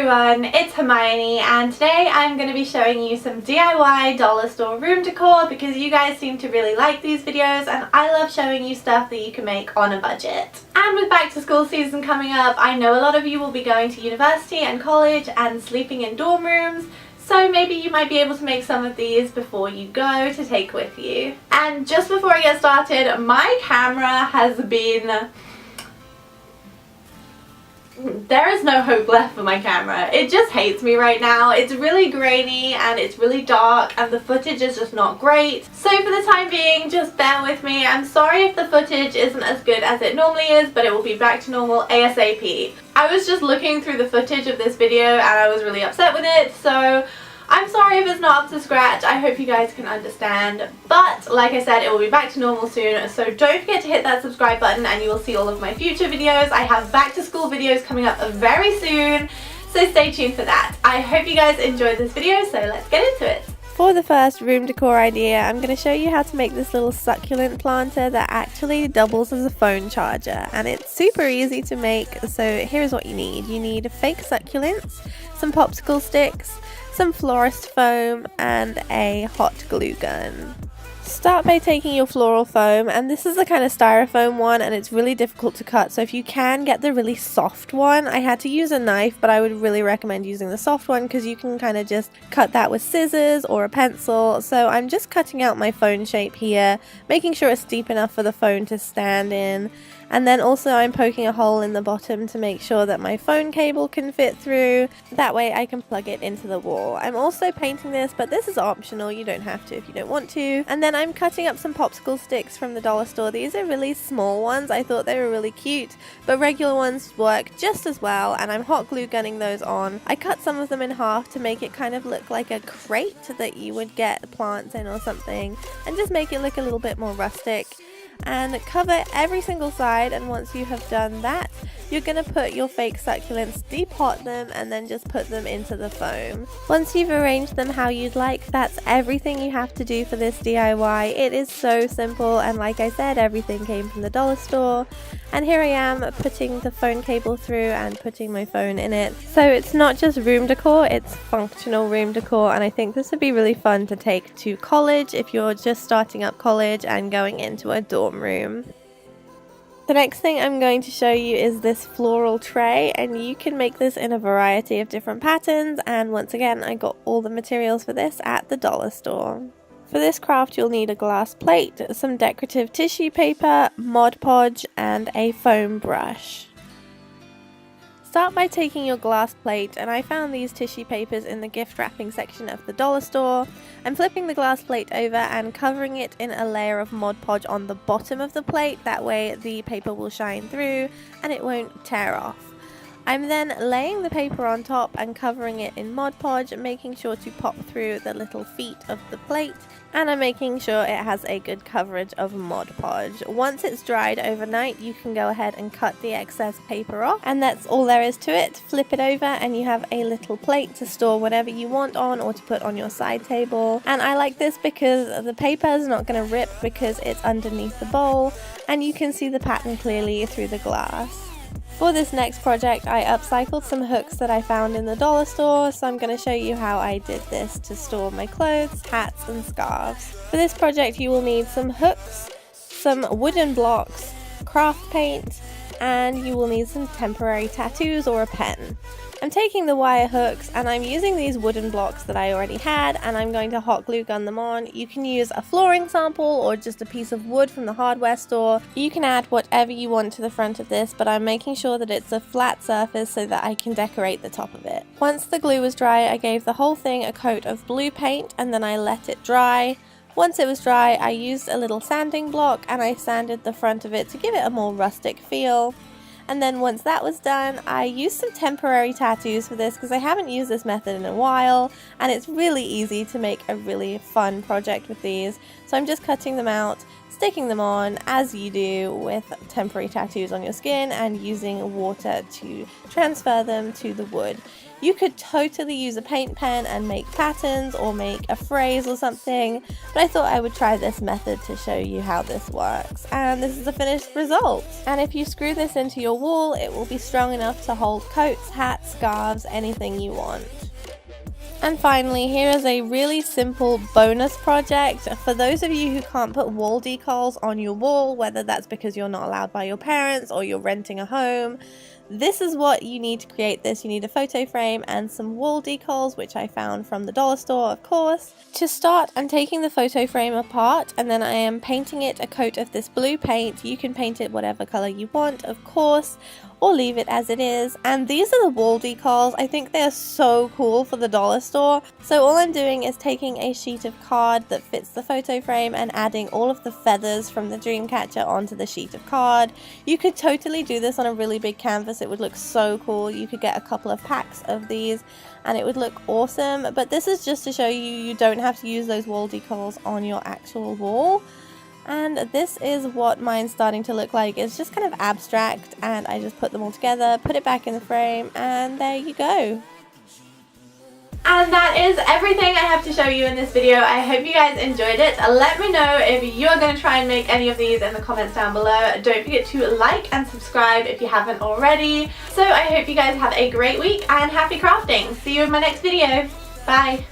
everyone, it's Hermione and today I'm going to be showing you some DIY dollar store room decor because you guys seem to really like these videos and I love showing you stuff that you can make on a budget. And with back to school season coming up, I know a lot of you will be going to university and college and sleeping in dorm rooms, so maybe you might be able to make some of these before you go to take with you. And just before I get started, my camera has been... There is no hope left for my camera. It just hates me right now. It's really grainy and it's really dark and the footage is just not great. So for the time being, just bear with me. I'm sorry if the footage isn't as good as it normally is, but it will be back to normal ASAP. I was just looking through the footage of this video and I was really upset with it, so I'm sorry if it's not up to scratch. I hope you guys can understand, but like I said, it will be back to normal soon, so don't forget to hit that subscribe button and you will see all of my future videos. I have back to school videos coming up very soon, so stay tuned for that. I hope you guys enjoyed this video, so let's get into it. For the first room decor idea, I'm going to show you how to make this little succulent planter that actually doubles as a phone charger, and it's super easy to make. So here's what you need. You need fake succulents, some popsicle sticks, some florist foam, and a hot glue gun. Start by taking your floral foam, and this is the kind of styrofoam one and it's really difficult to cut, so if you can get the really soft one. I had to use a knife, but I would really recommend using the soft one because you can kind of just cut that with scissors or a pencil. So I'm just cutting out my phone shape here, making sure it's deep enough for the phone to stand in. And then also I'm poking a hole in the bottom to make sure that my phone cable can fit through. That way I can plug it into the wall. I'm also painting this, but this is optional. You don't have to if you don't want to. And then I'm cutting up some popsicle sticks from the dollar store. These are really small ones. I thought they were really cute, but regular ones work just as well. And I'm hot glue gunning those on. I cut some of them in half to make it kind of look like a crate that you would get plants in or something, and just make it look a little bit more rustic. And cover every single side, and once you have done that, you're going to put your fake succulents, depot them, and then just put them into the foam. Once you've arranged them how you'd like, that's everything you have to do for this DIY. It is so simple, and like I said, everything came from the dollar store. And here I am putting the phone cable through and putting my phone in it. So it's not just room decor, it's functional room decor, and I think this would be really fun to take to college if you're just starting up college and going into a dorm room. The next thing I'm going to show you is this floral tray, and you can make this in a variety of different patterns, and once again I got all the materials for this at the dollar store. For this craft you'll need a glass plate, some decorative tissue paper, Mod Podge, and a foam brush. Start by taking your glass plate, and I found these tissue papers in the gift wrapping section of the dollar store. I'm flipping the glass plate over and covering it in a layer of Mod Podge on the bottom of the plate, that way the paper will shine through and it won't tear off. I'm then laying the paper on top and covering it in Mod Podge, making sure to pop through the little feet of the plate, and I'm making sure it has a good coverage of Mod Podge. Once it's dried overnight, you can go ahead and cut the excess paper off, and that's all there is to it. Flip it over and you have a little plate to store whatever you want on or to put on your side table. And I like this because the paper is not going to rip because it's underneath the bowl and you can see the pattern clearly through the glass. For this next project, I upcycled some hooks that I found in the dollar store, so I'm going to show you how I did this to store my clothes, hats, and scarves. For this project, you will need some hooks, some wooden blocks, craft paint, and you will need some temporary tattoos or a pen. I'm taking the wire hooks and I'm using these wooden blocks that I already had, and I'm going to hot glue gun them on. You can use a flooring sample or just a piece of wood from the hardware store. You can add whatever you want to the front of this, but I'm making sure that it's a flat surface so that I can decorate the top of it. Once the glue was dry, I gave the whole thing a coat of blue paint and then I let it dry. Once it was dry, I used a little sanding block and I sanded the front of it to give it a more rustic feel. And then once that was done, I used some temporary tattoos for this because I haven't used this method in a while, and it's really easy to make a really fun project with these. So I'm just cutting them out, sticking them on as you do with temporary tattoos on your skin and using water to transfer them to the wood. You could totally use a paint pen and make patterns or make a phrase or something, but I thought I would try this method to show you how this works. And this is the finished result. And if you screw this into your wall, it will be strong enough to hold coats, hats, scarves, anything you want. And finally, here is a really simple bonus project for those of you who can't put wall decals on your wall, whether that's because you're not allowed by your parents or you're renting a home. This is what you need to create this. You need a photo frame and some wall decals, which I found from the dollar store, of course. To start, I'm taking the photo frame apart and then I am painting it a coat of this blue paint. You can paint it whatever color you want, of course, or leave it as it is. And these are the wall decals. I think they're so cool for the dollar store. So all I'm doing is taking a sheet of card that fits the photo frame and adding all of the feathers from the Dreamcatcher onto the sheet of card. You could totally do this on a really big canvas. It would look so cool. You could get a couple of packs of these and it would look awesome. But this is just to show you don't have to use those wall decals on your actual wall. And this is what mine's starting to look like. It's just kind of abstract and I just put them all together, put it back in the frame, and there you go. And that is everything I have to show you in this video. I hope you guys enjoyed it. Let me know if you're going to try and make any of these in the comments down below. Don't forget to like and subscribe if you haven't already. So I hope you guys have a great week and happy crafting. See you in my next video. Bye.